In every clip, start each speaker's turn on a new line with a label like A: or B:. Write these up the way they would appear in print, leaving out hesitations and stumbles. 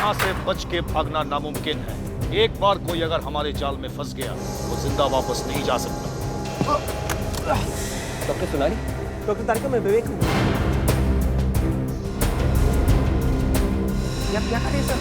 A: यहाँ से बच के भागना नामुमकिन है। एक बार कोई अगर हमारे जाल में फंस गया वो जिंदा वापस नहीं जा सकता।
B: डॉक्टर सोनाली, डॉक्टर तारिका, मैं विवेक हूँ। आप क्या कर रहे हैं सर?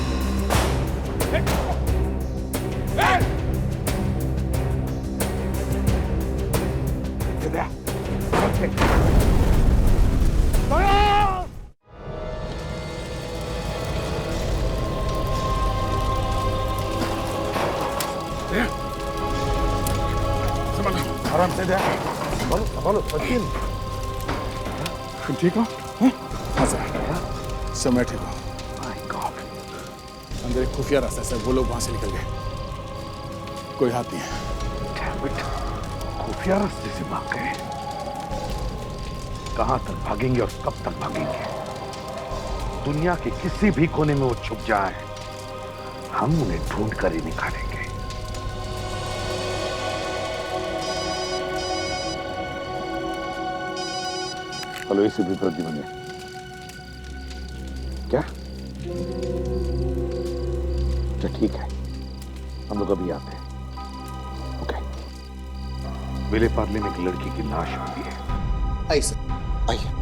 C: आराम से दे। बोलो बोलो वकील, तुम ठीक हो? हाँ सर, सब मैं ठीक हूँ। अंदर एक खुफिया रास्ता है सर, वो लोग वहां से निकल गए, कोई हाथ नहीं है।
D: खुफिया रास्ते से भाग गए? कहां तक भागेंगे और कब तक भागेंगे? दुनिया के किसी भी कोने में वो छुप जाए, हम उन्हें ढूंढ कर ही निकालेंगे। हेलो, इसी विपरीत बने क्या? अच्छा ठीक है, हम लोग अभी आते हैं। ओके। विले पार्ले में एक लड़की की लाश मिली है।
E: आइए सर, आइए।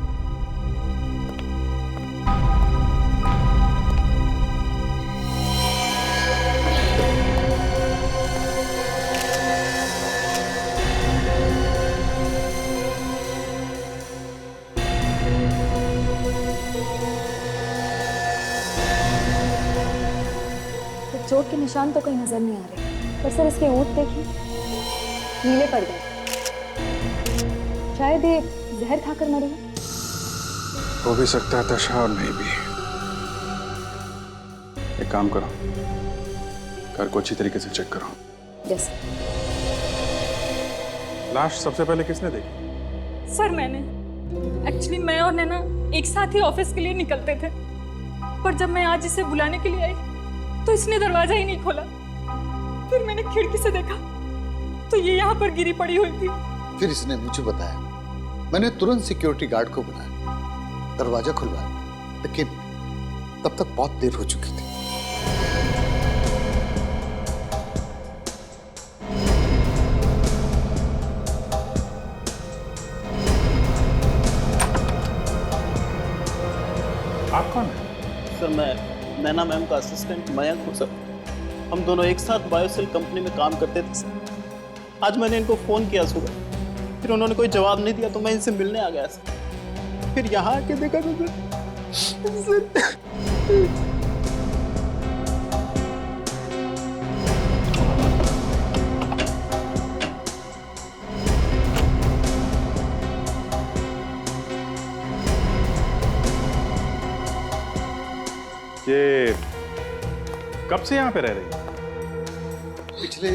F: चोट के निशान तो कहीं नजर नहीं आ रहे, पर सर इसके ऊँट देखिए, नीले पड़ गए। शायद ये जहर खाकर मरी है।
C: हो भी सकता है तशा, और नहीं भी। एक काम करो, कार को अच्छी तरीके से चेक करो।
F: यस।
C: लाश सबसे पहले किसने देखी?
G: सर मैंने। एक्चुअली मैं और नैना एक साथ ही ऑफिस के लिए निकलते थे, पर जब मैं आज इसे बुलाने के लिए आई तो इसने दरवाजा ही नहीं खोला। फिर मैंने खिड़की से देखा तो ये यहाँ पर गिरी पड़ी हुई थी।
E: फिर इसने मुझे बताया, मैंने तुरंत सिक्योरिटी गार्ड को बुलाया, दरवाजा खुलवाया, लेकिन तब तक बहुत देर हो चुकी थी।
C: आप कौन है?
H: सर मैं नैना मैम का असिस्टेंट मयंक हूँ सर। हम दोनों एक साथ बायोसेल कंपनी में काम करते थे सर। आज मैंने इनको फ़ोन किया सुबह, फिर उन्होंने कोई जवाब नहीं दिया तो मैं इनसे मिलने आ गया सर। फिर यहाँ आके देखा तो सर
C: ये कब से यहाँ पे रह रही है?
E: पिछले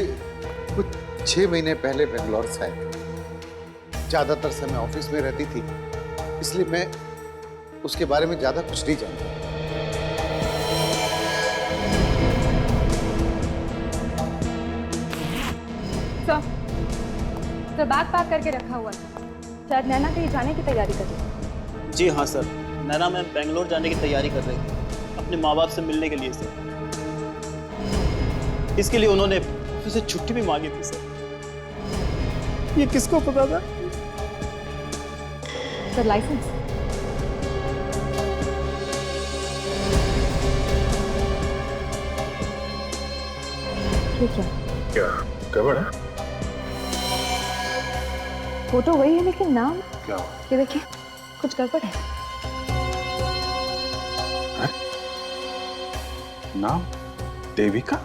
E: कुछ 6 महीने पहले बेंगलोर से आए थे। ज्यादातर समय ऑफिस में रहती थी, इसलिए मैं उसके बारे में ज्यादा कुछ नहीं जानता।
F: तो बैग पैक करके रखा हुआ था, शायद नैना कहीं जाने की तैयारी कर रही है।
H: जी हाँ सर, नैना मैम बेंगलोर जाने की तैयारी कर रही थी अपने माँ बाप से मिलने के लिए सर। इसके लिए उन्होंने उसे छुट्टी भी मांगी थी सर। ये किसको पता था?
F: Sir licence. ठीक है।
C: क्या गड़बड़ है?
F: फोटो वही है लेकिन नाम
C: क्या?
F: ये देखिए, कुछ गड़बड़ है।
C: नाम देविका?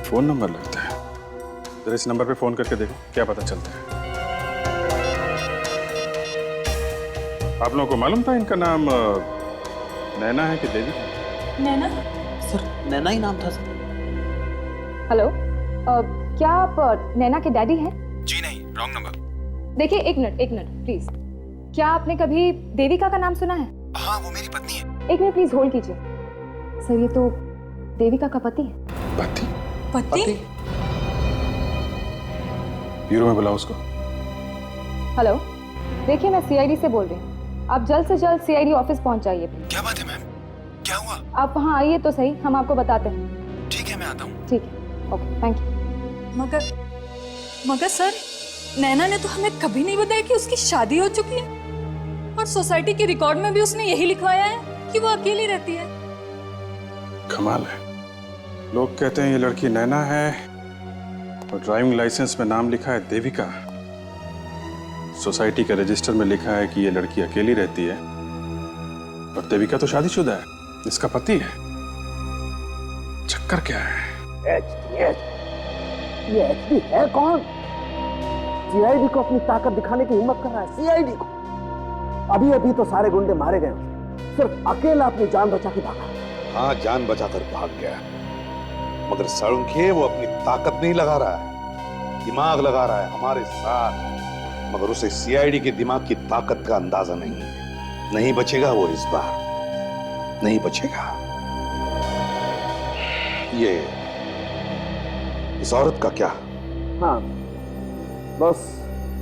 C: फोन नंबर लगता है, जरा इस नंबर पे फोन करके देखो क्या पता चलता है। आप लोगों को मालूम था इनका नाम नैना है कि देविका?
G: नैना?
H: सर नैना ही नाम था सर।
F: हेलो, क्या आप नैना के डैडी हैं?
C: जी नहीं, रॉन्ग नंबर।
F: देखिए एक मिनट प्लीज। क्या आपने कभी देविका का नाम सुना है?
C: हाँ, वो मेरी पत्नी है।
F: एक मिनट प्लीज होल्ड कीजिए। सर ये तो देविका का पति है।
C: पति?
G: पति?
C: ब्यूरो में बुलाओ उसको।
F: हेलो, देखिए मैं सीआईडी से बोल रही हूँ, आप जल्द से जल्द सीआईडी ऑफिस पहुंच जाइए।
I: क्या बात है मैम, क्या हुआ?
F: आप वहाँ आइए तो सही, हम आपको बताते हैं।
I: ठीक है, मैं आता हूँ।
F: ठीक है, ओके, थैंक यू।
G: मगर सर, नैना ने तो हमें कभी नहीं बताया कि उसकी शादी हो चुकी है, और सोसाइटी के रिकॉर्ड में भी उसने यही लिखवाया है कि वो अकेली रहती है।
C: कमाल है, लोग कहते हैं ये लड़की नैना है और ड्राइविंग लाइसेंस में नाम लिखा है देविका। सोसाइटी के रजिस्टर में लिखा है कि ये लड़की अकेली रहती है, और देविका तो शादीशुदा है, इसका पति है। चक्कर क्या है?
B: ये एचडी है कौन? सीआईडी को अपनी ताकत दिखाने की हिम्मत कर रहा है। सीआईडी को अभी अभी तो सारे गुंडे मारे गए, सिर्फ अकेला अपनी जान बचा के भागा।
D: हाँ, जान बचाकर भाग गया, मगर सड़ुंखे वो अपनी ताकत नहीं लगा रहा है, दिमाग लगा रहा है हमारे साथ। मगर उसे सीआईडी के दिमाग की ताकत का अंदाजा नहीं है। नहीं बचेगा वो इस बार, नहीं बचेगा। ये इस औरत का क्या?
B: हाँ, बस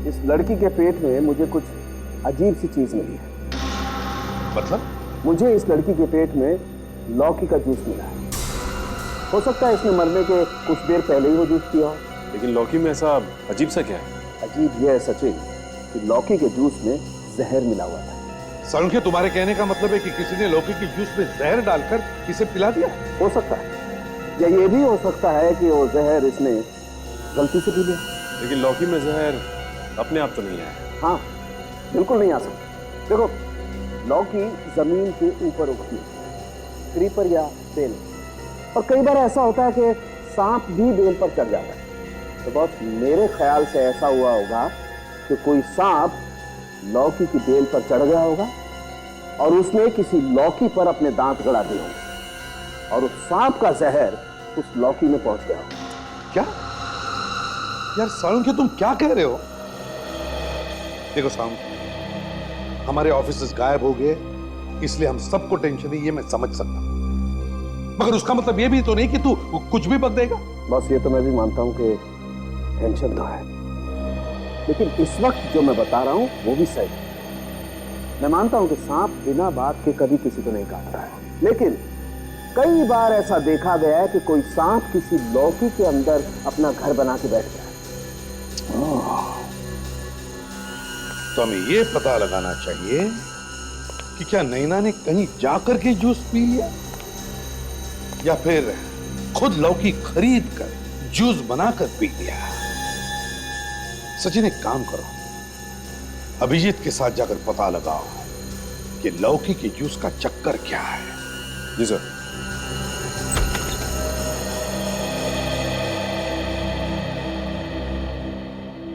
B: इस लड़की के पेट में मुझे कुछ अजीब सी चीज मिली है।
D: मतलब?
B: मुझे इस लड़की के पेट में लौकी का जूस मिला है। हो सकता है इसने मरने के कुछ देर पहले ही वो जूस पिया हो।
C: लेकिन लौकी में ऐसा अजीब सा क्या है?
B: अजीब यह है सचिन कि लौकी के जूस में जहर मिला हुआ था।
D: सड़ुंखे, तुम्हारे कहने का मतलब है कि किसी ने लौकी के जूस में जहर डालकर इसे पिला दिया?
B: हो सकता है, या ये भी हो सकता है कि वो जहर इसने गलती से पी लिया।
C: लेकिन लौकी में जहर अपने आप तो नहीं है।
B: हाँ, बिल्कुल नहीं आ सकता। देखो, लौकी जमीन के ऊपर उगती है, क्रीपर या बेल, और कई बार ऐसा होता है कि सांप भी बेल पर चढ़ जाता है। तो बस मेरे ख्याल से ऐसा हुआ होगा कि कोई सांप लौकी की बेल पर चढ़ गया होगा और उसने किसी लौकी पर अपने दांत गड़ा दिए होंगे, और उस सांप का जहर उस लौकी में पहुंच गया होगा।
D: क्या यार सड़ुंखे, तुम क्या कह रहे हो? देखो साउंड, हमारे ऑफिसर्स गायब हो गए, इसलिए हम सबको टेंशन है, ये मैं समझ सकता हूं, मगर उसका मतलब ये भी तो नहीं कि तू कुछ भी बक देगा।
B: बस ये तो मैं भी मानता हूं कि टेंशन तो है, लेकिन इस वक्त जो मैं बता रहा हूं वो भी सही है। मैं मानता हूं कि सांप बिना बात के कभी किसी को नहीं काटता है, लेकिन कई बार ऐसा देखा गया है कि कोई सांप किसी लौकी के अंदर अपना घर बना के बैठ गया।
D: तो हमें ये पता लगाना चाहिए कि क्या नैना ने कहीं जाकर के जूस पी लिया, या फिर खुद लौकी खरीद कर जूस बनाकर पी लिया। सचिन, एक काम करो, अभिजीत के साथ जाकर पता लगाओ कि लौकी के जूस का चक्कर क्या है।
C: जी सर।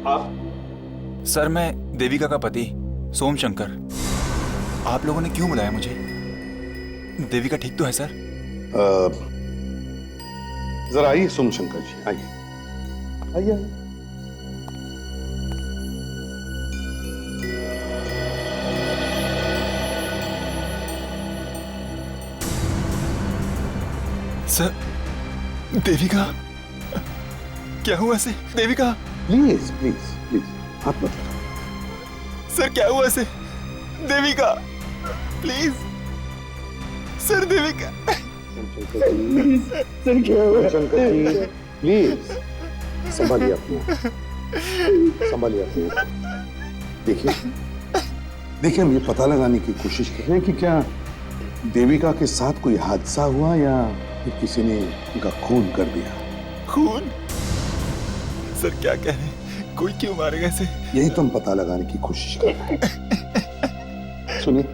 D: आप?
I: सर, मैं देविका का पति सोम शंकर। आप लोगों ने क्यों बुलाया मुझे? देविका ठीक तो है सर?
D: जरा आइए सोम शंकर जी, आइए आइए।
I: सर, देविका क्या हुआ से? देविका
D: प्लीज प्लीज प्लीज हाथ मत।
I: सर, क्या हुआ से? Devika please sir, Devika
B: sir क्या हुआ?
D: शंकर जी प्लीज संभालिए अपने, संभालिए अपने। देखिए देखिए, हम ये पता लगाने की कोशिश कर रहे हैं कि क्या देविका के साथ कोई हादसा हुआ या फिर किसी ने उनका खून कर दिया।
I: खून? सर क्या कह रहे हैं? कोई क्यों मारेगा इसे?
D: यही तो हम पता लगाने की कोशिश कर रहे हैं। सुनिए,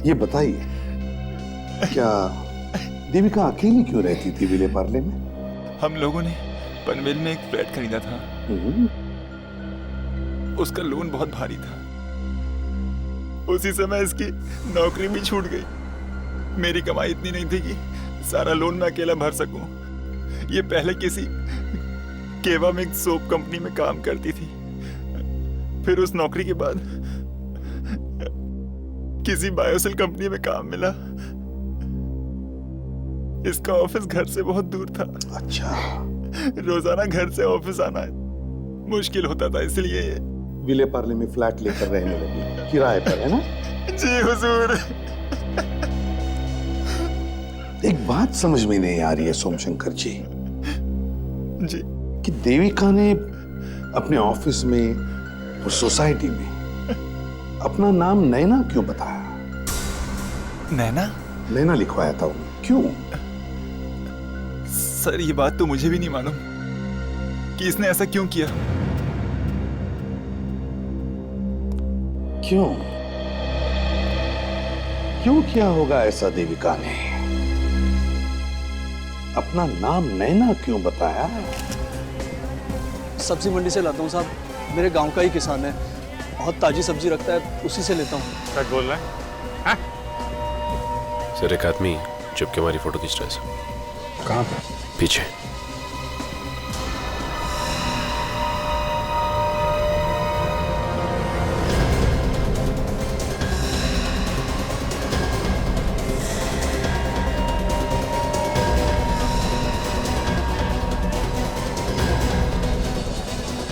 D: ये बताइए, क्या देविका अकेली क्यों रहती थी विले पार्ले में?
I: हम लोगों ने पनवेल में एक फ्लैट खरीदा था। उसका लोन बहुत भारी था। उसी समय इसकी नौकरी भी छूट गई। मेरी कमाई इतनी नहीं थी कि सारा लोन मैं अकेला भर सकूं। ये पहले किसी केवा में सोप कंपनी में काम करती थी, फिर उस नौकरी के बाद किसी बायोसेल कंपनी में काम मिला। इसका ऑफिस घर से बहुत दूर था।
D: अच्छा।
I: रोजाना घर से ऑफिस आना मुश्किल होता था, इसलिए
D: विले पार्ले में फ्लैट लेकर रहने लगी, किराए पर, है ना?
I: जी हुजूर।
D: एक बात समझ में नहीं आ रही है सोमशंकर जी
I: जी।
D: कि देविका ने अपने ऑफिस में और सोसाइटी में अपना नाम नैना क्यों बताया?
I: नैना?
D: नैना लिखवाया था उन्हें, क्यों?
I: सर ये बात तो मुझे भी नहीं मालूम कि इसने ऐसा क्यों किया।
D: क्यों क्यों किया होगा ऐसा देविका ने? अपना नाम नैना क्यों बताया?
J: सब्जी मंडी से लाता हूँ साहब, मेरे गांव का ही किसान है, बहुत ताजी सब्जी रखता है, उसी से लेता हूँ।
C: सच बोल रहा है?
K: सर एक आदमी चुप के हमारी फोटो खींच रहा है सर।
C: कहाँ पे?
K: पीछे।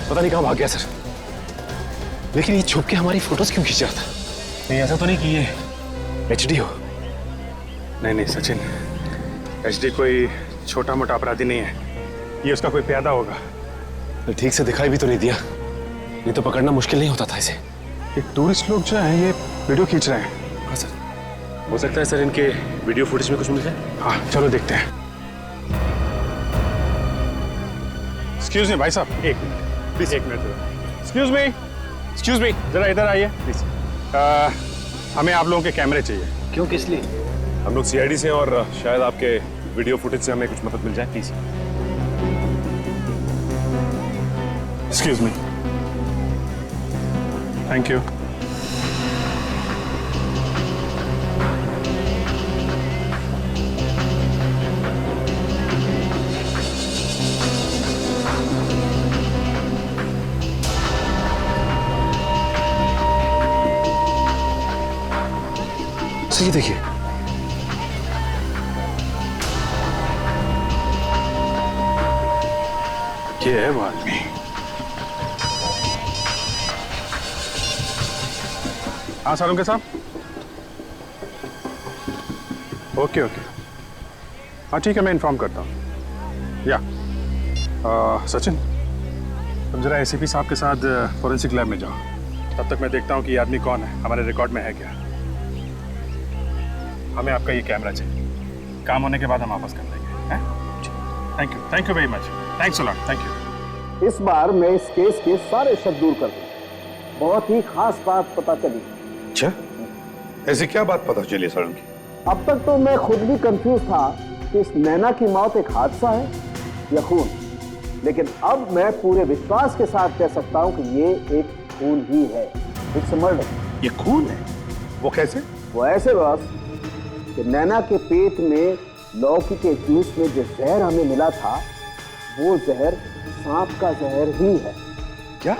J: पता नहीं कहाँ भाग गया सर, लेकिन ये छुप के हमारी फोटोज क्यों खींच रहा था? नहीं ऐसा तो नहीं कि ये एचडी हो?
C: नहीं नहीं सचिन, एचडी कोई छोटा मोटा अपराधी नहीं है, ये उसका कोई प्यादा होगा।
J: ठीक से दिखाई भी तो नहीं दिया, नहीं तो पकड़ना मुश्किल नहीं होता था इसे।
C: ये टूरिस्ट लोग जो हैं ये वीडियो खींच रहे हैं।
J: हाँ सर, हो सकता है सर इनके वीडियो फुटेज में कुछ मिल जाए।
C: हाँ चलो देखते हैं। एक्सक्यूज मी भाई साहब, एक मिनट प्लीज, एक मिनट। एक्सक्यूज मी जरा इधर आइए प्लीज। हमें आप लोगों के कैमरे चाहिए।
J: क्यों, किस लिए?
K: हम लोग सीआईडी से और शायद आपके वीडियो फुटेज से हमें कुछ मदद मिल जाए please.
C: Excuse me, thank you.
J: ये देखिए,
C: ये है वो आदमी। हाँ सारुंके साहब, ओके ओके, हाँ ठीक है, मैं इन्फॉर्म करता हूँ। या सचिन, तुम जरा एसीपी साहब के साथ फॉरेंसिक लैब में जाओ, तब तक मैं देखता हूँ कि ये आदमी कौन है, हमारे रिकॉर्ड में है क्या। हमें आपका ये कैमरा चाहिए, काम होने के बाद हम वापस कर देंगे। Thank you very much, thanks a lot, thank you.
B: इस बार मैं इस केस के सारे शक दूर कर दूं। बहुत ही खास बात पता चली।
D: अच्छा, ऐसी क्या बात पता चली सारुंकी?
B: अब तक तो मैं खुद भी कंफ्यूज था कि इस नैना की मौत एक हादसा है या खून, लेकिन अब मैं पूरे विश्वास के साथ कह सकता हूं कि ये एक खून ही है, इट्स मर्डर।
D: ये खून है? वो कैसे?
B: वो ऐसे बस कि नैना के पेट में लौकी के जूस में जो जहर हमें मिला था, वो जहर सांप का जहर ही है।
D: क्या?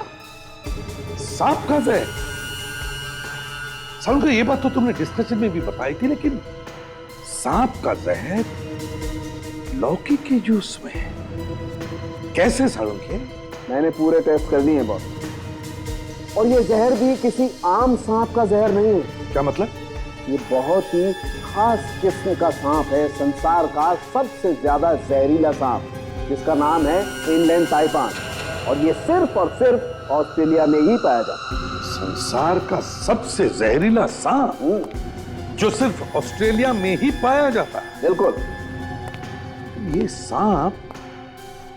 D: सांप का जहर? सारुंकी, ये बात तो तुमने डिस्कशन में भी बताई थी, लेकिन सांप का जहर लौकी के जूस में कैसे सारुंकी?
B: मैंने पूरे टेस्ट कर दिए बॉस, और ये जहर भी किसी आम सांप का जहर नहीं है।
D: क्या मतलब?
B: ये बहुत ही खास किस्म का सांप है, संसार का सबसे ज्यादा जहरीला सांप, जिसका नाम है इनलैंड ताइपान, और ये सिर्फ और सिर्फ ऑस्ट्रेलिया में ही पाया जाता है।
D: संसार का सबसे जहरीला सांप जो सिर्फ ऑस्ट्रेलिया में ही पाया जाता है?
B: बिल्कुल।
D: ये सांप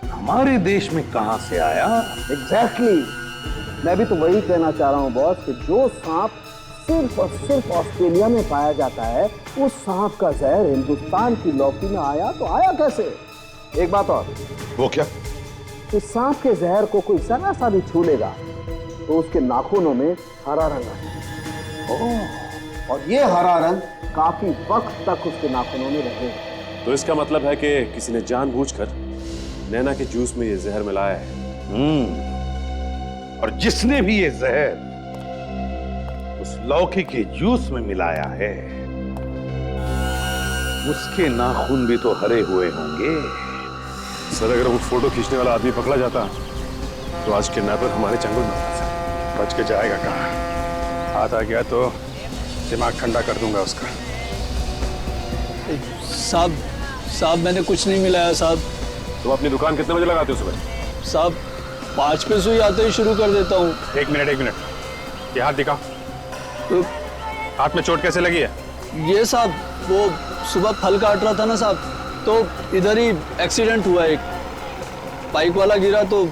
D: हमारे देश में कहां से आया?
B: एग्जैक्टली, मैं भी तो वही कहना चाह रहा हूं बॉस, कि जो सांप सिर्फ और सिर्फ ऑस्ट्रेलिया में पाया जाता है, उस सांप का जहर हिंदुस्तान की लौकी में आया तो आया कैसे? एक बात और।
D: वो क्या?
B: इस सांप के जहर को कोई जरा सा भी छू लेगा तो उसके नाखूनों में हरा रंग आता है, और ये हरा रंग काफी वक्त तक उसके नाखूनों में रहेगा।
K: तो इसका मतलब है कि किसी ने जानबूझकर नैना के जूस में ये जहर मिलाया है।
D: और जिसने भी ये जहर उस लौकी के जूस में मिलाया है, उसके नाखून भी तो हरे हुए होंगे।
K: सर अगर वो फोटो खींचने वाला आदमी पकड़ा जाता तो आज किडनैपर हमारे चंगुल में होता।
C: बच के जाएगा कहाँ? हाथ आ गया तो दिमाग ठंडा कर दूंगा उसका।
L: साहब मैंने कुछ नहीं मिलाया साहब।
K: तुम अपनी दुकान कितने बजे लगाते हो सुबह?
L: साहब 5 पे सुई आते ही शुरू कर देता हूँ।
C: एक मिनट, ये हाथ दिखाओ।
L: तो
C: हाथ में चोट कैसे लगी है?
L: ये साहब वो सुबह फल काट रहा था ना साहब, तो इधर ही एक्सीडेंट हुआ। एक बाइक वाला गिरा तो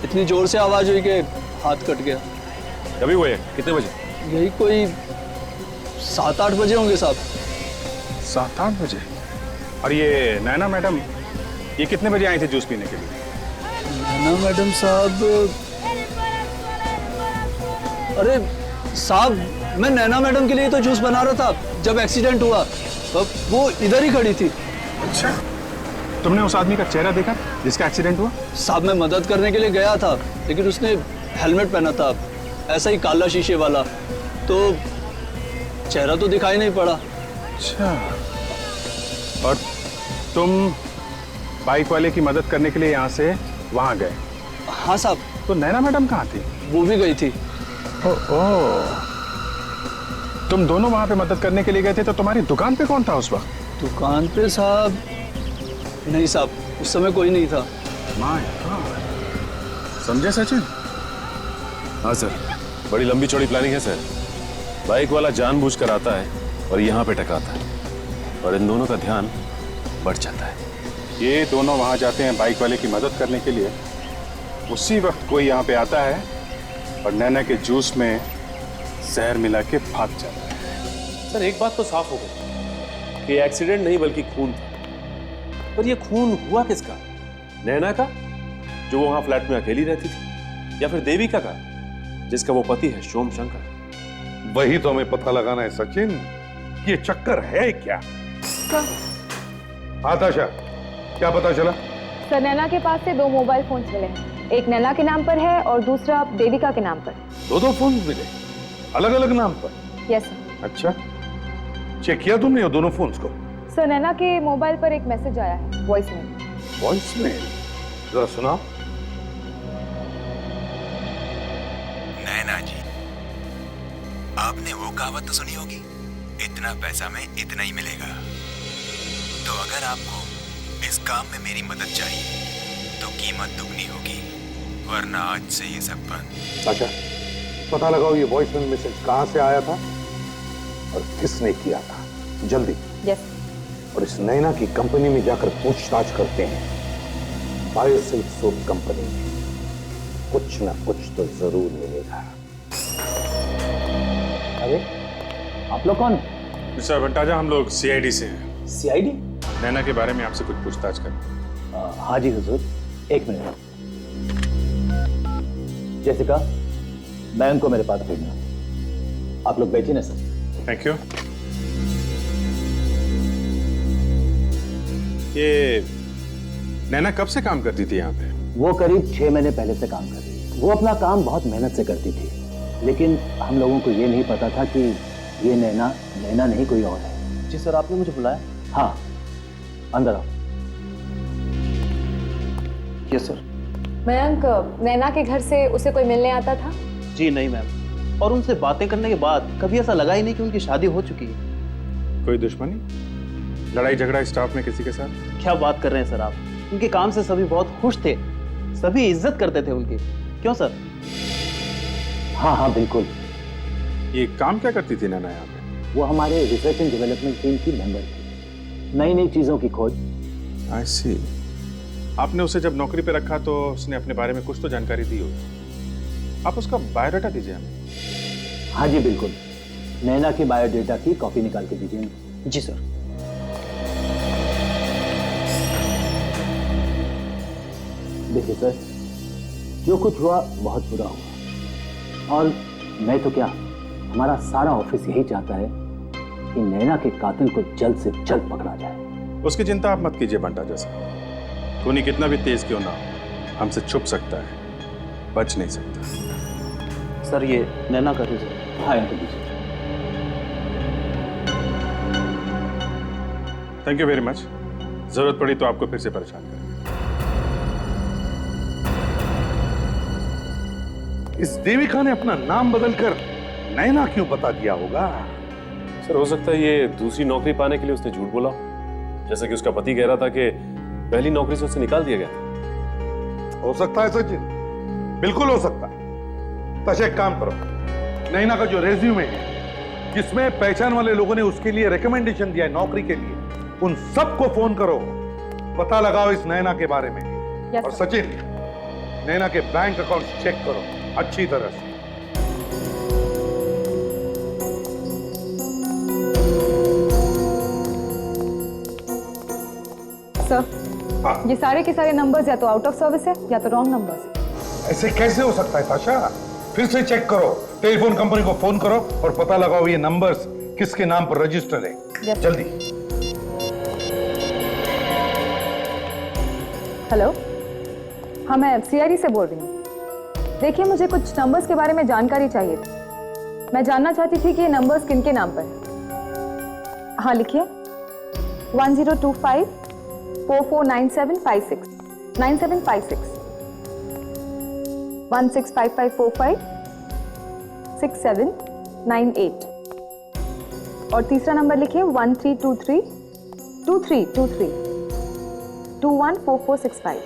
L: इतनी जोर से आवाज हुई कि हाथ कट गया।
K: कभी हुए? कितने बजे?
L: यही कोई 7-8 बजे होंगे साहब।
C: 7-8 बजे? और ये नैना मैडम, ये कितने बजे आई थी जूस पीने के लिए?
L: नैना मैडम साहब, अरे साहब मैं नैना मैडम के लिए तो जूस बना रहा था जब एक्सीडेंट हुआ। अब वो इधर ही खड़ी थी।
C: अच्छा, तुमने उस आदमी का चेहरा देखा जिसका एक्सीडेंट हुआ?
L: साहब मैं मदद करने के लिए गया था, लेकिन उसने हेलमेट पहना था, ऐसा ही काला शीशे वाला, तो चेहरा तो दिखाई नहीं पड़ा।
C: अच्छा, और तुम बाइक वाले की मदद करने के लिए यहाँ से वहाँ गए?
L: हाँ साहब।
C: तो नैना मैडम कहाँ थी?
L: वो भी गई थी।
C: ओह, तुम दोनों वहाँ पे मदद करने के लिए गए थे, तो तुम्हारी दुकान पे कौन था उस वक्त?
L: दुकान पे साहब नहीं साहब, उस समय कोई नहीं था।
C: माय गॉड, समझे सचिन?
K: हाँ सर, बड़ी लंबी चौड़ी प्लानिंग है सर। बाइक वाला जानबूझकर आता है और यहाँ पे टकराता है, और इन दोनों का ध्यान बढ़ जाता है।
C: ये दोनों वहाँ जाते हैं बाइक वाले की मदद करने के लिए, उसी वक्त कोई यहाँ पे आता है और नैना के जूस में जहर मिला के भाग जाता है।
K: सर एक बात तो साफ हो गई कि एक्सीडेंट नहीं बल्कि खून था। पर ये खून हुआ किसका? नैना का, जो वहां फ्लैट में अकेली रहती थी, या फिर देविका का, जिसका वो पति है सोम शंकर?
D: वही तो हमें पता लगाना है सचिन, ये चक्कर है क्या? हाँ ताशा, क्या पता चला?
F: सर नैना के पास से 2 मोबाइल फोन मिले हैं, एक नैना के नाम पर है और दूसरा देविका के नाम पर।
D: 2 फोन मिले, अलग अलग नाम पर?
F: Yes sir.
D: अच्छा, चेक किया तुमने ये दोनों फोन्स को?
F: सर नैना के मोबाइल पर एक मैसेज आया है, वॉइस मेल।
D: Voice mail? जरा सुनाओ।
M: नैना जी, आपने वो कहावत तो सुनी होगी, इतना पैसा में इतना ही मिलेगा। तो अगर आपको इस काम में मेरी मदद चाहिए तो कीमत दुगनी होगी, वरना आज से ये सब बंद।
D: अच्छा, पता लगाओ ये वॉइस मेल मैसेज कहां से आया था और किसने किया था, जल्दी।
F: यस।
D: और इस नैना की कंपनी में जाकर पूछताछ करते हैं। बायोसिल्क सोप कंपनी में कुछ ना कुछ तो जरूर मिलेगा।
J: अरे आप लोग कौन?
C: मिस्टर भट्टाजा, हम लोग सीआईडी से हैं।
J: सीआईडी?
C: नैना के बारे में आपसे कुछ पूछताछ करें।
J: हाँ जी हुजूर, 1 मिनट। जैसिका, मैम को मेरे पास भेजना। आप लोग बैठिए ना सर।
C: Thank you. ये नैना कब से काम करती थी यहाँ पे?
J: वो करीब 6 महीने पहले से काम कर रही है। वो अपना काम बहुत मेहनत से करती थी, लेकिन हम लोगों को ये नहीं पता था कि ये नैना नहीं कोई और है।
H: जी सर, आपने मुझे बुलाया?
J: हाँ, अंदर आओ।
H: Yes sir.
F: मयंक, नैना के घर से उसे कोई मिलने आता था?
H: जी नहीं मैम, और उनसे बातें करने के बाद कभी ऐसा लगा ही नहीं कि उनकी शादी हो चुकी है।
C: कोई दुश्मनी, लड़ाई झगड़ा स्टाफ में किसी के साथ?
H: क्या बात कर रहे हैं सर आप, उनके काम से सभी बहुत खुश थे, सभी इज्जत करते थे उनकी। क्यों सर?
J: हाँ हाँ बिल्कुल।
C: ये काम क्या करती थी नैना यहाँ पे?
J: वो हमारे रिसर्च एंड डेवलपमेंट टीम की मेंबर थी, नई नई चीजों की खोज।
C: आई सी। आपने उसे जब नौकरी पे रखा तो उसने अपने बारे में कुछ तो जानकारी दी होगी। आप उसका बायोडाटा दीजिए हमें।
J: हाँ जी बिल्कुल, नैना के बायोडेटा की कॉपी निकाल के दीजिए।
H: जी सर।
J: देखिए सर, जो कुछ हुआ बहुत बुरा हुआ, और मैं तो क्या, हमारा सारा ऑफिस यही चाहता है कि नैना के कातिल को जल्द से जल्द पकड़ा जाए।
C: उसकी चिंता आप मत कीजिए बंटा जैसा, खूनी कितना भी तेज क्यों ना हो, हमसे छुप सकता है, बच नहीं सकता।
H: सर ये नैना का रिजल्ट।
J: हाँ यहाँ दीजिए।
C: Thank you very much. जरूरत पड़ी तो आपको फिर से परेशान करें।
D: इस देविका ने अपना नाम बदलकर नैना क्यों बता दिया होगा?
K: सर हो सकता है ये दूसरी नौकरी पाने के लिए उसने झूठ बोला हो। जैसा कि उसका पति कह रहा था कि पहली नौकरी से उसे निकाल दिया गया था।
D: हो सकता है सचिन, बिल्कुल हो सकता है। तो एक काम करो, नैना का जो रेज्यूमे है जिसमें पहचान वाले लोगों ने उसके लिए रिकमेंडेशन दिया है नौकरी के लिए, उन सबको फोन करो, पता लगाओ इस नैना के बारे में। और सचिन, नैना के बैंक अकाउंट चेक करो अच्छी तरह से।
F: सर, ये सारे के सारे नंबर्स या तो आउट ऑफ सर्विस है या तो रॉन्ग नंबर्स।
D: ऐसे कैसे हो सकता है ताशा? फिर से चेक करो, टेलीफोन कंपनी को फोन करो और पता लगाओ ये नंबर्स किसके नाम पर रजिस्टर है। जल्दी।
F: हेलो, हाँ मैं सीआईडी से बोल रही हूँ। देखिए, मुझे कुछ नंबर्स के बारे में जानकारी चाहिए थी। मैं जानना चाहती थी कि ये नंबर्स किनके नाम पर है। हाँ लिखिए, 1025 449756 9756 165545 6798 और तीसरा नंबर लिखिए 1323 2323 214465।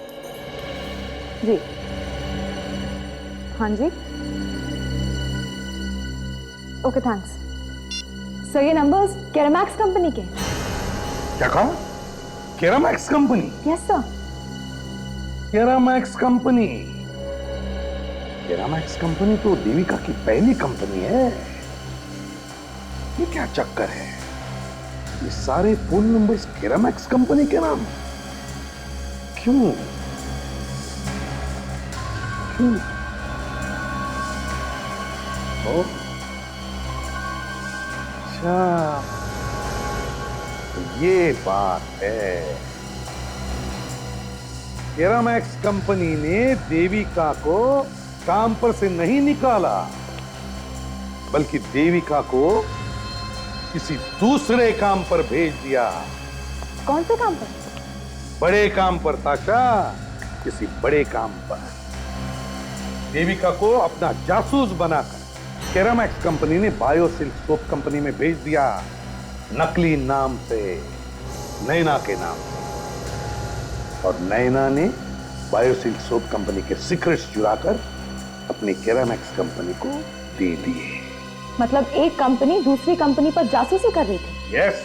F: जी हाँ जी, ओके थैंक्स सर। ये नंबर्स केरामैक्स कंपनी के हैं।
D: क्या कहा? Keramax company?
F: Yes sir.
D: Keramax company? Keramax company तो देविका की पहली कंपनी है। ये क्या चक्कर है? ये सारे फोन नंबर्स केरामैक्स कंपनी के नाम? क्यों? क्यों? अच्छा, ये बात है। केरामैक्स कंपनी ने देविका को काम पर से नहीं निकाला, बल्कि देविका को किसी दूसरे काम पर भेज दिया।
F: कौन से काम पर?
D: बड़े काम पर ताशा, किसी बड़े काम पर। देविका को अपना जासूस बनाकर केरामैक्स कंपनी ने बायोसिल्क सोप कंपनी में भेज दिया, नकली नाम से, नैना के नाम से। और नैना ने बायोसिल्क सोप कंपनी के सीक्रेट्स चुराकर अपनी केरामैक्स कंपनी को दे दिए।
F: मतलब एक कंपनी दूसरी कंपनी पर जासूसी कर रही थी?
D: Yes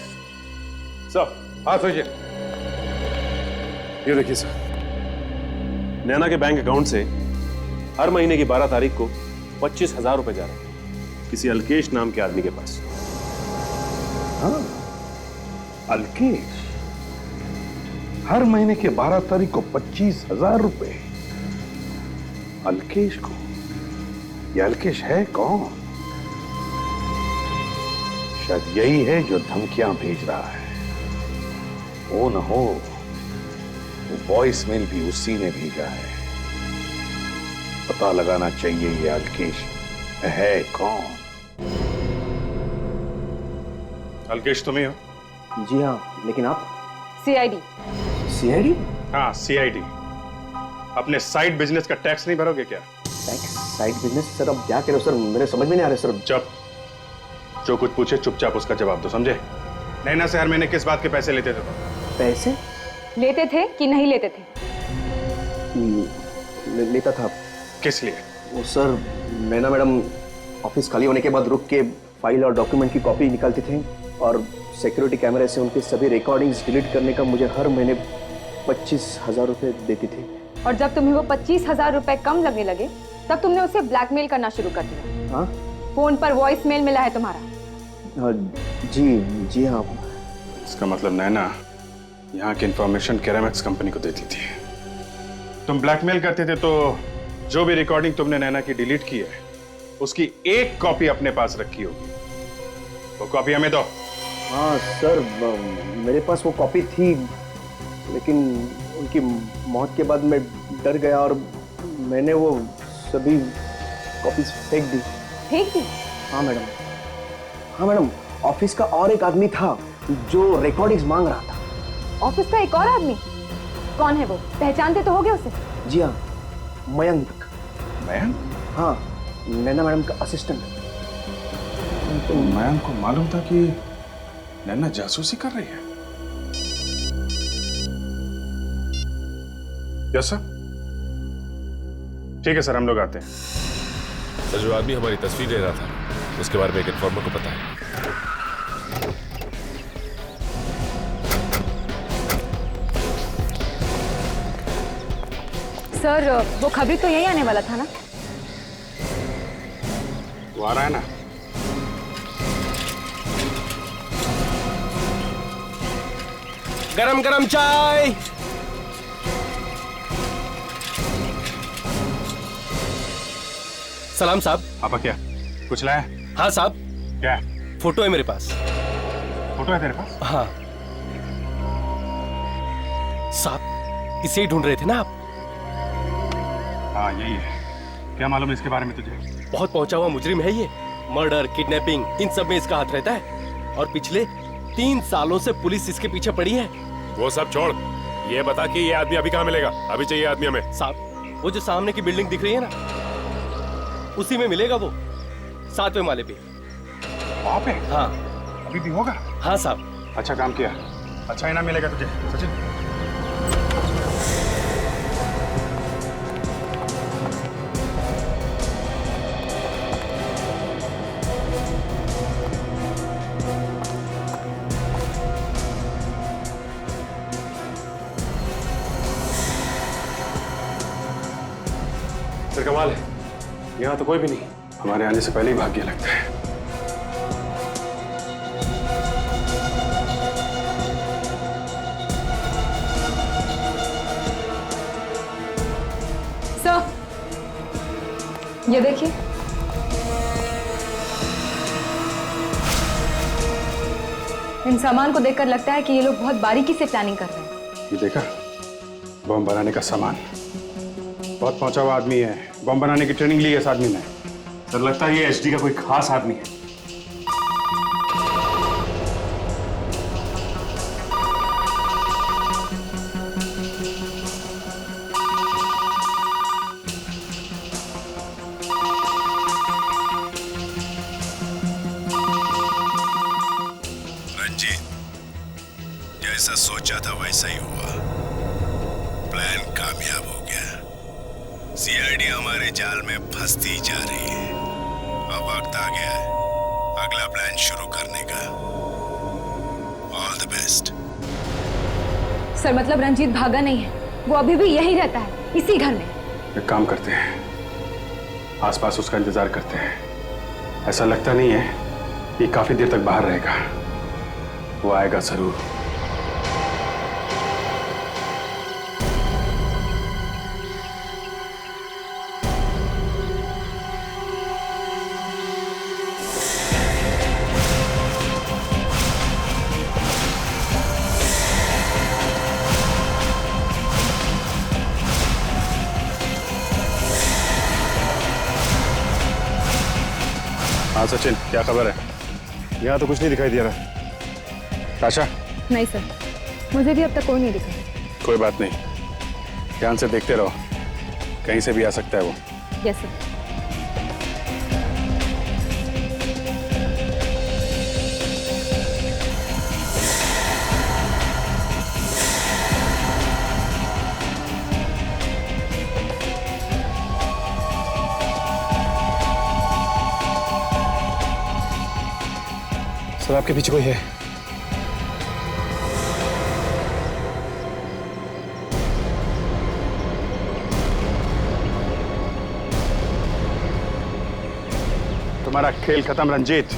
D: sir. हाँ सुजित,
K: ये देखिए सर, नैना के बैंक अकाउंट से हर महीने की 12 तारीख को 25,000 रुपए जा रहे हैं किसी अल्केश नाम के आदमी के पास।
D: हाँ, अल्केश हर महीने के 12 तारीख को 25,000 रुपए। अल्केश को? ये अल्केश है कौन? शायद यही है जो धमकियां भेज रहा है। वो न हो वो वॉइस मेल भी उसी ने भेजा है। पता लगाना चाहिए ये अल्केश है कौन। अल्केश तुम्ही हो?
J: जी हाँ, लेकिन आप?
F: सीआईडी।
J: सीआईडी?
C: हाँ सीआईडी। अपने साइड बिजनेस का टैक्स नहीं भरोगे क्या?
J: टैक्स? Side business? सर अब क्या करो सर, मेरे समझ में नहीं आ रहा सर।
C: चुप, जो कुछ पूछे चुपचाप उसका जवाब दो, समझे? नैना से हर महीने किस बात के पैसे लेते थे?
J: पैसे
F: लेते थे कि नहीं लेते थे?
J: लेता था।
C: किस लिए?
J: वो सर, नैना मैडम ऑफिस खाली होने के बाद रुक के फाइल और डॉक्यूमेंट की कॉपी निकालते थे और सिक्योरिटी कैमरे से उनके सभी रिकॉर्डिंग्स डिलीट करने का मुझे हर महीने 25,000 रुपए देती थी।
F: और जब तुम्हें वो 25,000 रुपए कम लगने लगे तब तुमने उसे ब्लैकमेल करना शुरू कर दिया।
J: हाँ?
F: फोन पर वॉइस मेल मिला है तुम्हारा?
J: जी हाँ।
C: इसका मतलब नैना यहाँ की इंफॉर्मेशन केरामैक्स कंपनी को देती थी। तुम ब्लैकमेल करते थे तो जो भी रिकॉर्डिंग तुमने नैना की डिलीट की है उसकी एक कॉपी अपने पास रखी होगी। वो कॉपी हमें दो।
J: हाँ सर, मेरे पास वो कॉपी थी, लेकिन उनकी मौत के बाद मैं डर गया और मैंने वो सभी कॉपीज फेंक दी।
F: फेंक दी?
J: हाँ मैडम। हाँ मैडम, ऑफिस का और एक आदमी था जो रिकॉर्डिंग्स मांग रहा था।
F: ऑफिस का एक और आदमी? कौन है वो? पहचानते तो होगे उसे?
J: जी हाँ, मयंक।
D: मयंक?
J: हाँ, नैना मैडम का असिस्टेंट।
C: तो मैम को मालूम था कि नैना जासूसी कर रही है। Yes sir. ठीक है सर, हम लोग आते हैं।
N: सर, जो आदमी हमारी तस्वीर ले रहा था उसके बारे में एक इन्फॉर्मर को पता है।
F: सर वो खबरी तो यही आने वाला था ना?
C: वो आ रहा है ना।
O: गरम गरम चाय। सलाम साहब।
C: आपा क्या कुछ लाया?
O: हाँ साहब।
C: क्या?
O: फोटो है मेरे पास।
C: फोटो है तेरे पास?
O: हाँ साहब, इसे ही ढूंढ रहे थे ना आप?
C: हाँ यही है। क्या मालूम है इसके बारे में तुझे?
O: बहुत पहुंचा हुआ मुजरिम है ये। मर्डर, किडनैपिंग, इन सब में इसका हाथ रहता है। और पिछले 3 सालों से पुलिस इसके पीछे पड़ी है।
N: वो सब छोड़, ये बता कि ये आदमी अभी कहाँ मिलेगा? अभी चाहिए आदमी हमें।
O: साहब, वो जो सामने की बिल्डिंग दिख रही है ना, उसी में मिलेगा वो, 7वें माले पे।
C: वहाँ पे?
O: हाँ।
C: अभी भी होगा?
O: हाँ साहब।
C: अच्छा काम किया। अच्छा इनाम मिलेगा तुझे सचिन।
K: सर कमाल है, यहाँ तो कोई भी नहीं।
C: हमारे आने से पहले ही भाग गया लगता है।
F: सर ये देखिए। इन सामान को देखकर लगता है कि ये लोग बहुत बारीकी से प्लानिंग कर रहे हैं।
C: ये देखा, बम बनाने का सामान। बहुत पहुंचा हुआ आदमी है। बम बनाने की ट्रेनिंग ली है इस आदमी ने।
K: सर लगता है ये एचडी का कोई खास आदमी है।
M: रंजीत, जैसा सोचा था वैसा ही हुआ। प्लान कामयाब हो गया। सीआईडी हमारे जाल में फंसती जा रही है। अब वक्त आ गया है अगला प्लान शुरू करने का। All the best.
F: सर मतलब रंजीत भागा नहीं है, वो अभी भी यही रहता है, इसी घर में।
C: एक काम करते हैं, आसपास उसका इंतजार करते हैं। ऐसा लगता नहीं है कि काफी देर तक बाहर रहेगा। वो आएगा जरूर। हाँ सचिन, क्या खबर है?
K: यहाँ तो कुछ नहीं दिखाई दे रहा।
C: ताशा?
F: नहीं सर, मुझे भी अब तक कोई नहीं दिखा।
C: कोई बात नहीं, ध्यान से देखते रहो, कहीं से भी आ सकता है वो।
F: Yes sir.
K: सर आपके पीछे कोई है।
C: तुम्हारा खेल खत्म रंजीत।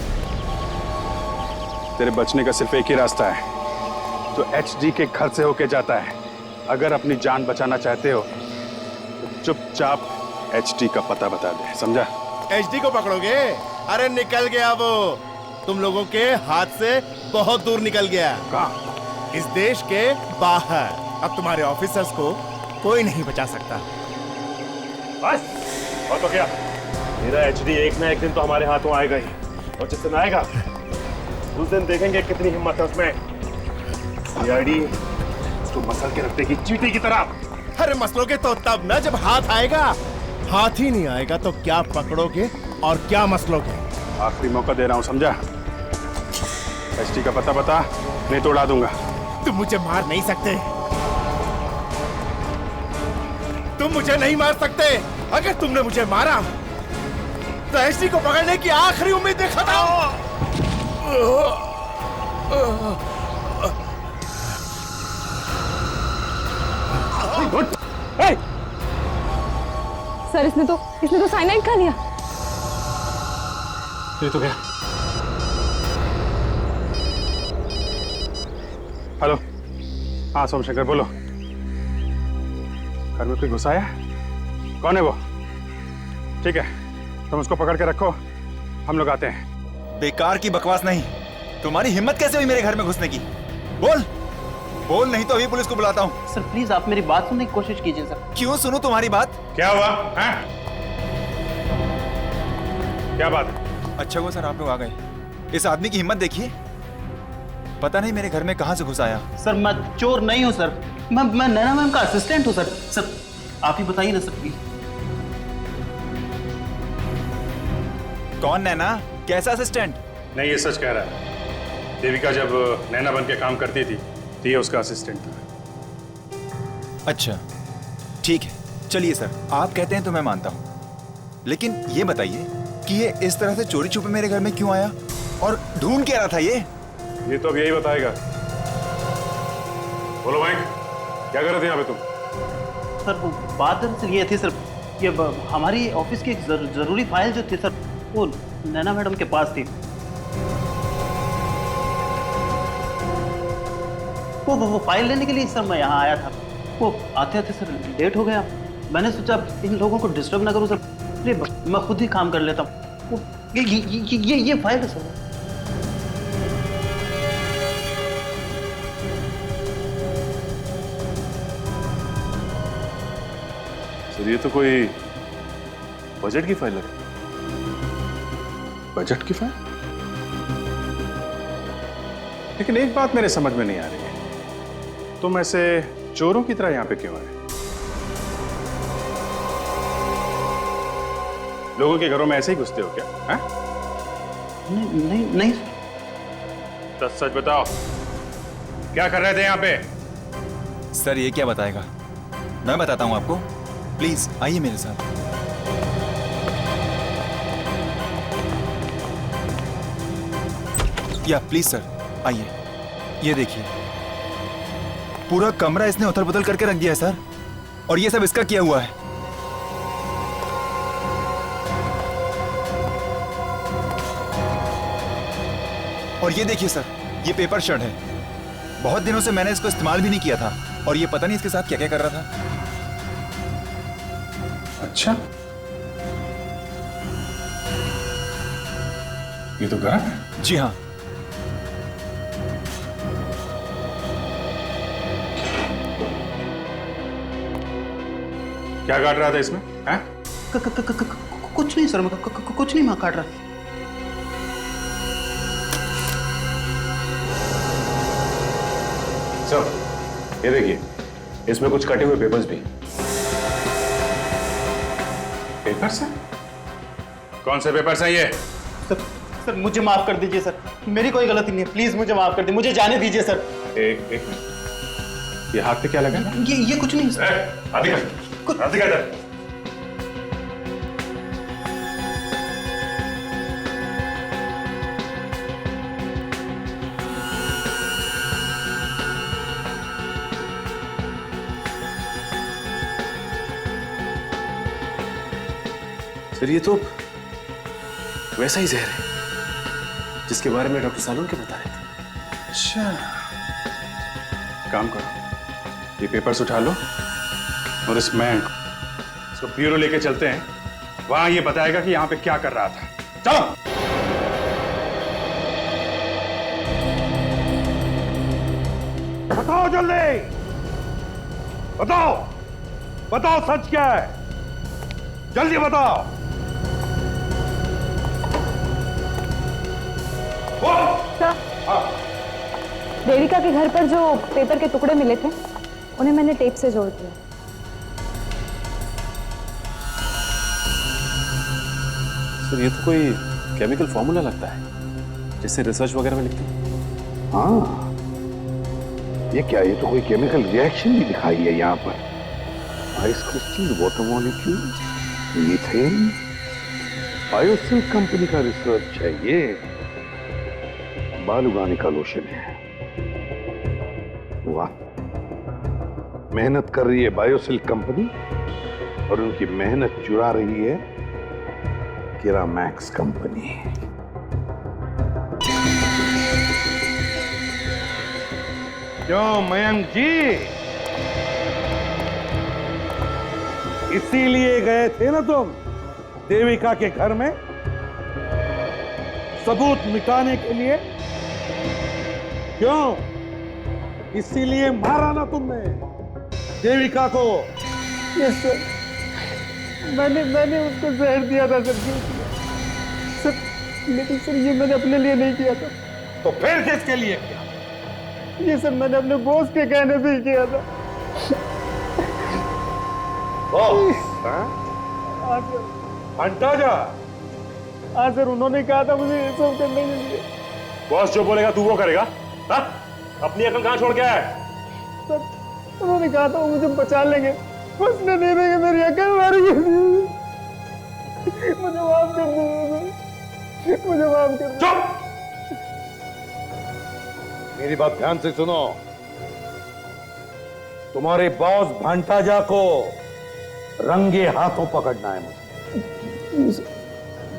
C: तेरे बचने का सिर्फ एक ही रास्ता है, तो एचडी के घर से होके जाता है। अगर अपनी जान बचाना चाहते हो तो चुपचाप एचडी का पता बता दे, समझा?
P: एचडी को पकड़ोगे? अरे निकल गया वो, तुम लोगों के हाथ से बहुत दूर निकल गया।
C: कहाँ?
P: इस देश के बाहर। अब तुम्हारे ऑफिसर्स को कोई नहीं बचा सकता।
K: बस और तो क्या, मेरा एचडी एक ना एक दिन तो हमारे हाथों आएगा ही। और जिस दिन आएगा उस दिन देखेंगे कितनी हिम्मत है उसमें। सीआईडी उसको मसल के रख देगी चींटी की तरह।
P: अरे मसलोगे तो तब ना जब हाथ आएगा। हाथ ही नहीं आएगा तो क्या पकड़ोगे और क्या मसलोगे?
C: आखिरी मौका दे रहा हूं, समझा? एसटी का पता बता, नहीं तो उड़ा दूंगा।
P: तुम मुझे मार नहीं सकते, तुम मुझे नहीं मार सकते। अगर तुमने मुझे मारा तो एसटी को पकड़ने की आखिरी उम्मीद खत्म।
F: सर इसने तो साइनाइड खा लिया।
C: ये तो गया। हेलो, हाँ सोमशेखर बोलो। घर में कोई घुसा आया? कौन है वो? ठीक है, तुम उसको पकड़ के रखो, हम लोग आते हैं।
M: बेकार की बकवास नहीं। तुम्हारी हिम्मत कैसे हुई मेरे घर में घुसने की? बोल बोल, नहीं तो अभी पुलिस को बुलाता हूँ।
H: सर प्लीज आप मेरी बात सुनने की कोशिश कीजिए सर।
M: क्यों सुनूं तुम्हारी बात?
C: क्या हुआ है? क्या बात?
M: अच्छा हुआ सर आप लोग आ गए। इस आदमी की हिम्मत देखिए, पता नहीं मेरे घर में कहां से घुस आया।
H: सर मैं चोर नहीं हूं सर, मैं नैना मैम का असिस्टेंट हूं सर। सर आप ही बताइए ना सर प्लीज।
M: कौन नैना? कैसा असिस्टेंट?
C: नहीं, ये सच कह रहा है। देविका जब नैना बन के काम करती थी तो ये उसका असिस्टेंट था।
M: अच्छा ठीक है, चलिए सर, आप कहते हैं तो मैं मानता हूं, लेकिन ये बताइए कि ये इस तरह से चोरी छुपे मेरे घर में क्यों आया और ढूंढ क्या रहा था ये
C: तो अब यही बताएगा। बोलो माइक, क्या कर रहे थे यहाँ पे तुम?
H: सर वो बात दरअसल ये थी सर, ये हमारी ऑफिस की एक जरूरी फाइल जो थी सर, वो नैना मैडम के पास थी। वो फाइल लेने के लिए सर मैं यहाँ आया था। वो आते आते सर लेट हो गया। मैंने सोचा इन लोगों को डिस्टर्ब ना करूँ सर, इसलिए मैं खुद ही काम कर लेता हूँ। ये फाइल है सर।
K: सर ये तो कोई बजट की फाइल है।
C: बजट की फाइल? लेकिन एक बात मेरे समझ में नहीं आ रही है, तुम ऐसे चोरों की तरह यहाँ पे क्यों आए? लोगों के घरों में ऐसे ही घुसते हो क्या? है?
H: नहीं
C: सच सच बताओ, क्या कर रहे थे यहाँ पे?
M: सर ये क्या बताएगा, मैं बताता हूँ आपको। प्लीज आइए मेरे साथ। या प्लीज सर आइए, ये देखिए पूरा कमरा इसने उथल पुथल करके रख दिया है सर, और ये सब इसका किया हुआ है। और ये देखिए सर, ये पेपर शर्ट है, बहुत दिनों से मैंने इसको इस्तेमाल भी नहीं किया था, और ये पता नहीं इसके साथ क्या क्या कर रहा था।
C: अच्छा, ये तो गन है।
M: जी हाँ।
C: क्या काट रहा था इसमें? हैं?
H: कुछ नहीं सर, कुछ नहीं मैं काट रहा।
K: सर ये देखिए, इसमें कुछ कटे हुए पेपर्स भी।
C: पेपर्स हैं? कौन से पेपर्स हैं ये?
H: सर मुझे माफ कर दीजिए सर, मेरी कोई गलती नहीं है, प्लीज मुझे माफ कर दीजिए, मुझे जाने दीजिए सर।
C: एक मिनट, ये हाथ पे क्या लगा?
H: ये कुछ नहीं सर।
C: हाथ दिखा इधर।
K: सर ये तो वैसा ही जहर है जिसके बारे में डॉक्टर सालोन के बता रहे थे।
C: अच्छा, काम करो, ये पेपर्स उठा लो और इस मैन को इसको ब्यूरो लेके चलते हैं, वहां ये बताएगा कि यहाँ पे क्या कर रहा था। चलो।
Q: बताओ जल्दी, बताओ बताओ सच क्या है, जल्दी बताओ।
F: देविका के घर पर जो पेपर के टुकड़े मिले थे, उन्हें मैंने टेप से जोड़ दिया।
K: सर ये तो कोई केमिकल फॉर्मूला लगता है, जैसे रिसर्च वगैरह में लिखते हैं।
D: हाँ, ये क्या, ये तो कोई केमिकल रिएक्शन भी दिखाई है यहाँ पर। Ice crystal, water molecule, methane, Biosil company का रिसर्च है ये। बाल उगाने का लोशन है। वाह, मेहनत कर रही है बायोसिल कंपनी और उनकी मेहनत चुरा रही है किरामैक्स कंपनी। क्यों मयंक जी, इसीलिए गए थे ना तुम देविका के घर में, सबूत मिटाने के लिए? क्यों, इसीलिए मारा ना तुमने देविका को?
L: यस सर, मैंने उसको जहर दिया था सर, लेकिन सर ये मैंने अपने लिए नहीं किया था।
D: तो फिर किसके लिए किया?
L: ये सर मैंने अपने बॉस के कहने से ही किया था।
D: बॉस?
L: हाँ सर।
D: अंदाजा?
L: हाँ सर, उन्होंने कहा था मुझे ये सब करने के लिए।
K: बॉस जो बोलेगा तू वो करेगा? हाँ? अपनी अकल कहाँ छोड़ के आया है?
L: सर उन्होंने कहा था वो मुझे बचा लेंगे, बचने नहीं देंगे, मेरी अकल मारी गई। मुझे माफ कर दो, मुझे माफ कर दो।
D: चुप! मेरी बात ध्यान से सुनो। तुम्हारे बॉस भंटाजा को रंगे हाथों पकड़ना है मुझे।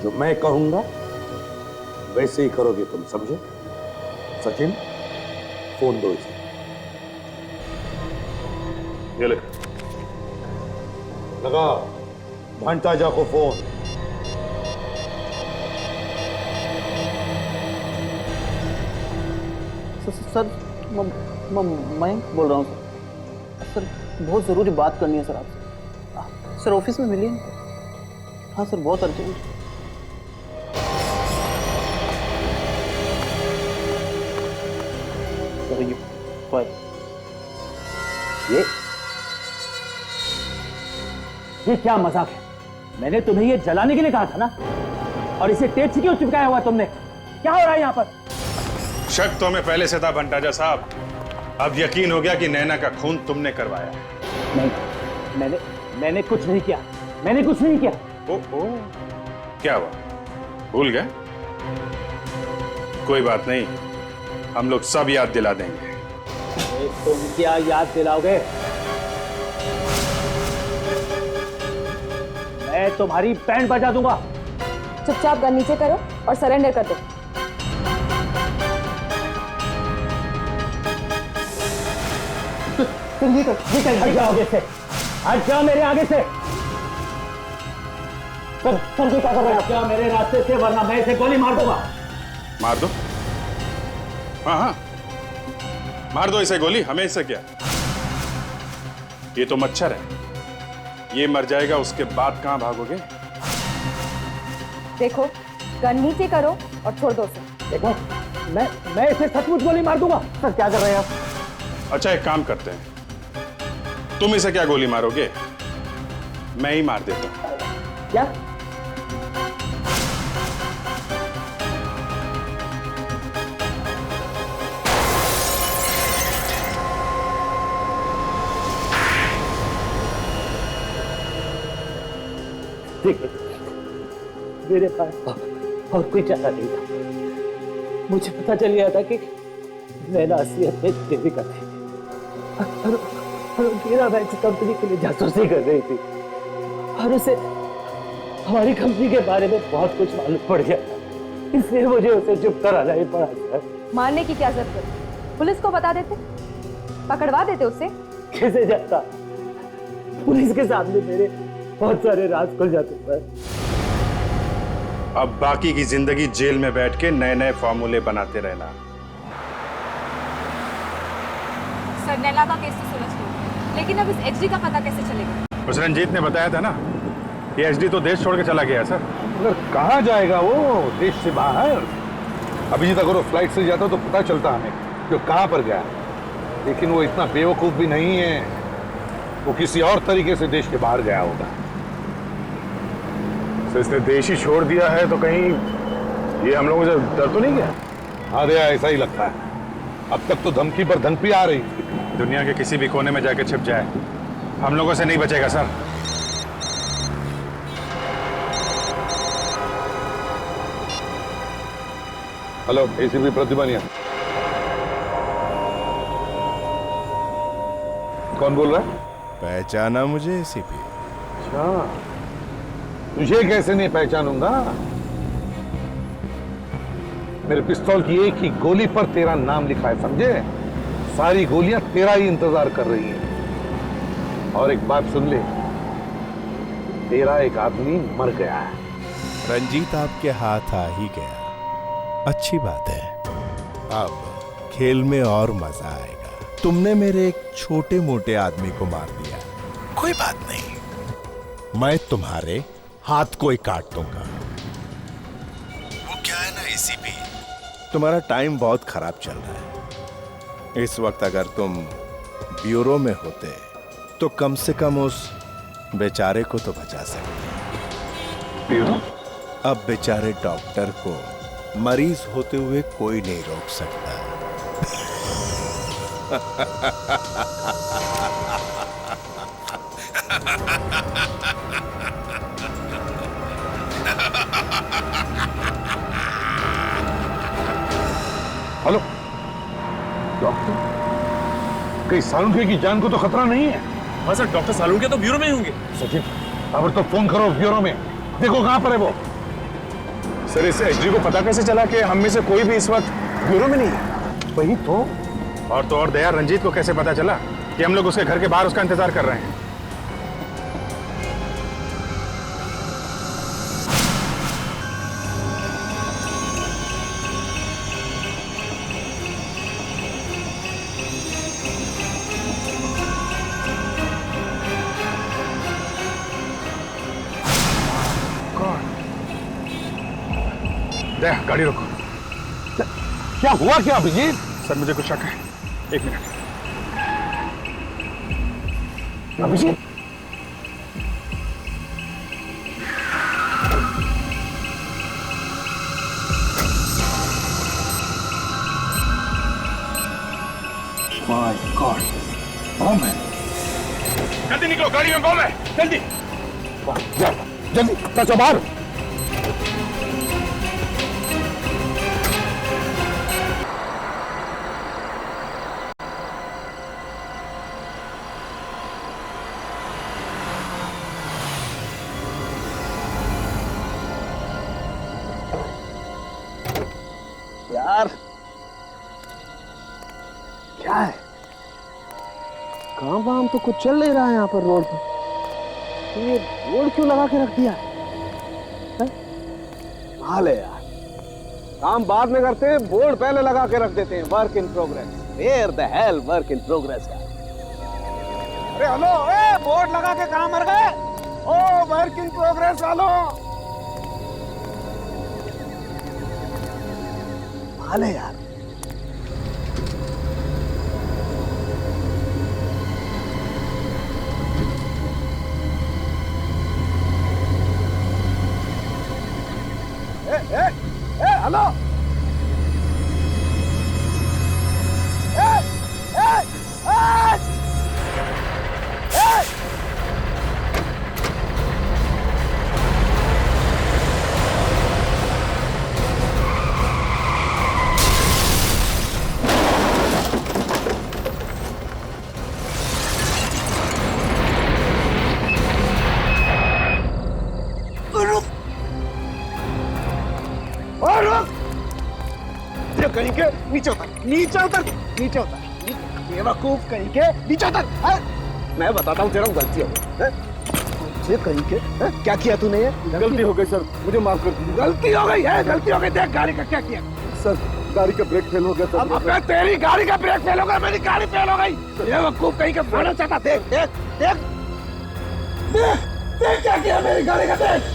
D: जो मैं कहूंगा वैसे ही करोगे तुम, समझे? सचिन, फोन दो इसे।
K: ये ले।
D: लगा भंटाजा को फोन।
H: सर मैं बोल रहा हूँ सर, बहुत ज़रूरी बात करनी है सर आपसे। सर ऑफिस में मिलिए। हाँ सर, बहुत अर्जेंट। सर ये फाइल,
J: ये क्या मजाक है? मैंने तुम्हें ये जलाने के लिए कहा था ना, और इसे टेप से क्यों चिपकाया हुआ तुमने? क्या हो रहा है यहाँ पर?
C: शक तो हमें पहले से था भंटाजा साहब, अब यकीन हो गया कि नैना का खून तुमने करवाया।
J: नहीं, मैंने कुछ नहीं किया, मैंने कुछ नहीं किया।
C: ओ, क्या हुआ, भूल गए? कोई बात नहीं, हम लोग सब याद दिला देंगे।
J: तुम क्या याद दिलाओगे? मैं तुम्हारी बैंड बजा दूंगा।
F: चुपचाप गन नीचे करो और सरेंडर कर दो।
J: हट जाओ आगे से, हट जाओ मेरे आगे से। सर क्या कर रहे हो? क्या मेरे रास्ते से, वरना मैं इसे गोली मार दूंगा।
C: मार दो, हाँ, मार दो इसे गोली, हमें इससे क्या? ये तो मच्छर है, ये मर जाएगा, उसके बाद कहां भागोगे?
F: देखो, गन नीचे करो और छोड़ दो उसे।
J: देखो, मैं इसे सचमुच गोली मार दूंगा। सर क्या कर रहे हैं आप?
C: अच्छा एक काम करते हैं, तुम इसे क्या गोली मारोगे, मैं ही मार देता हूं।
J: क्या? मेरे पास और कोई चारा नहीं था। मुझे पता चल गया था कि नैना असलियत में देविका थी और किरामैक्स कंपनी के लिए जासूसी कर रही थी, और उसे हमारी कंपनी के बारे में बहुत कुछ मालूम पड़ गया, इसलिए मुझे उसे चुप कराना ही पड़ा सर।
F: मारने की क्या जरूरत? पुलिस को बता देते, पकड़वा देते उसे।
J: कैसे जाता? पुलिस के सामने मेरे बहुत सारे राज खुल जाते सर।
C: अब बाकी की जिंदगी जेल में बैठ के नए नए फॉर्मूले बनाते रहना।
F: सर नैना का केस तो सुलझ गया, लेकिन अब इस एचडी का पता कैसे चलेगा?
C: उस रंजीत ने बताया था ना कि एचडी तो देश छोड़ के चला गया सर।
D: मगर कहाँ जाएगा वो, देश से बाहर? अभिजीत अगर वो फ्लाइट से जाता तो पता चलता हमें कि कहाँ पर गया, लेकिन वो इतना बेवकूफ भी नहीं है, वो किसी और तरीके से देश के बाहर गया होगा।
C: तो इसने देश ही छोड़ दिया है तो कहीं ये हम लोगों से डर तो नहीं गया?
Q: हाँ दया, ऐसा ही लगता है। अब तक तो धमकी पर धमकी आ रही।
C: दुनिया के किसी भी कोने में जाके छिप जाए, हम लोगों से नहीं बचेगा सर।
Q: Hello, ACP प्रतिबनिया। कौन बोल रहा है?
P: पहचाना मुझे एसीपी?
Q: अच्छा, तुझे कैसे नहीं पहचानूंगा? मेरे पिस्तौल की एक ही गोली पर तेरा नाम लिखा है, समझे? सारी गोलियां तेरा ही इंतजार कर रही हैं। और एक बात सुन ले, तेरा एक आदमी मर गया है।
P: रंजीत आपके हाथ आ ही गया, अच्छी बात है। अब खेल में और मजा आएगा। तुमने मेरे एक छोटे मोटे आदमी को मार दिया, कोई बात नहीं, मैं तुम्हारे हाथ को ही काट दूंगा।
M: वो क्या है ना एसीपी,
P: तुम्हारा टाइम बहुत खराब चल रहा है। इस वक्त अगर तुम ब्यूरो में होते तो कम से कम उस बेचारे को तो बचा सकते।
Q: ब्यूरो?
P: अब बेचारे डॉक्टर को मरीज होते हुए कोई नहीं रोक सकता।
Q: हेलो डॉक्टर, कहीं सालुंखे की जान को तो खतरा नहीं है?
K: हाँ सर, डॉक्टर सालुंखे तो ब्यूरो में ही होंगे।
Q: सचिन, अब तो फोन करो ब्यूरो में, देखो कहां पर है वो।
C: सर, इस एसडी को पता कैसे चला कि हम में से कोई भी इस वक्त ब्यूरो में नहीं है?
Q: वही तो
C: और दया, रंजीत को कैसे पता चला कि हम लोग उसके घर के बाहर उसका इंतजार कर रहे हैं? दया, गाड़ी रोको।
Q: क्या हुआ क्या अभिजीत?
C: सर, मुझे कुछ शक है, एक मिनट।
Q: अभिजीत,
C: माय गॉड, बम है। जल्दी निकलो, गाड़ी में बम है, जल्दी
Q: जल्दी बचो बाहर।
B: यार क्या है, काम वाम तो कुछ चल नहीं रहा है यहाँ पर रोड पर, तो ये बोर्ड क्यों लगा के रख दिया है? हाल है यार, काम बाद में करते हैं, बोर्ड पहले लगा के रख देते हैं, work in progress. Where the hell work in progress यार? अरे हेलो, बोर्ड लगा के कहाँ मर गए? ओ वर्क इन प्रोग्रेस वालों, हाल है यार। हेलो, कहीं के नीचे उतर, नीचे उतर, नीचे उतर, बेवकूफ कहीं के नीचे उतर। मैं बताता हूँ तेरा गलती हो गई, कहीं के क्या किया तूने? ये
Q: गलती हो गई सर, मुझे माफ कर दीजिए।
B: गलती हो गई है, गलती हो गई। देख गाड़ी का क्या किया
Q: सर, गाड़ी का ब्रेक फेल हो गया था।
B: अब तेरी गाड़ी का ब्रेक फेल हो गया, मेरी गाड़ी फेल हो गई। बेवकूफ कहीं का फाड़ना चाहता। देख देख देख देख देख क्या किया मेरी गाड़ी का, देख